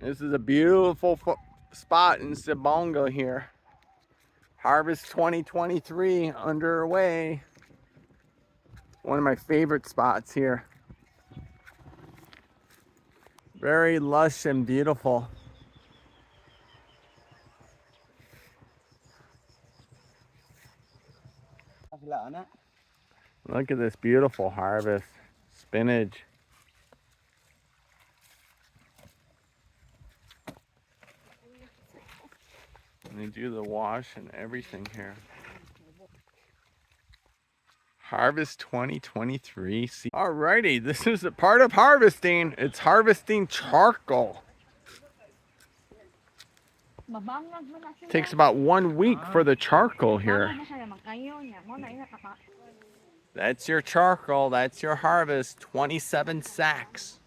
This is a beautiful spot in Sibonga here. Harvest 2023 underway. One of my favorite spots here. Very lush and beautiful. Look at this beautiful harvest. Spinach. And they do the wash and everything here. Harvest 2023. Alrighty, this is a part of harvesting. It's harvesting charcoal. Takes about 1 week for the charcoal here. That's your charcoal. That's your harvest. 27 sacks.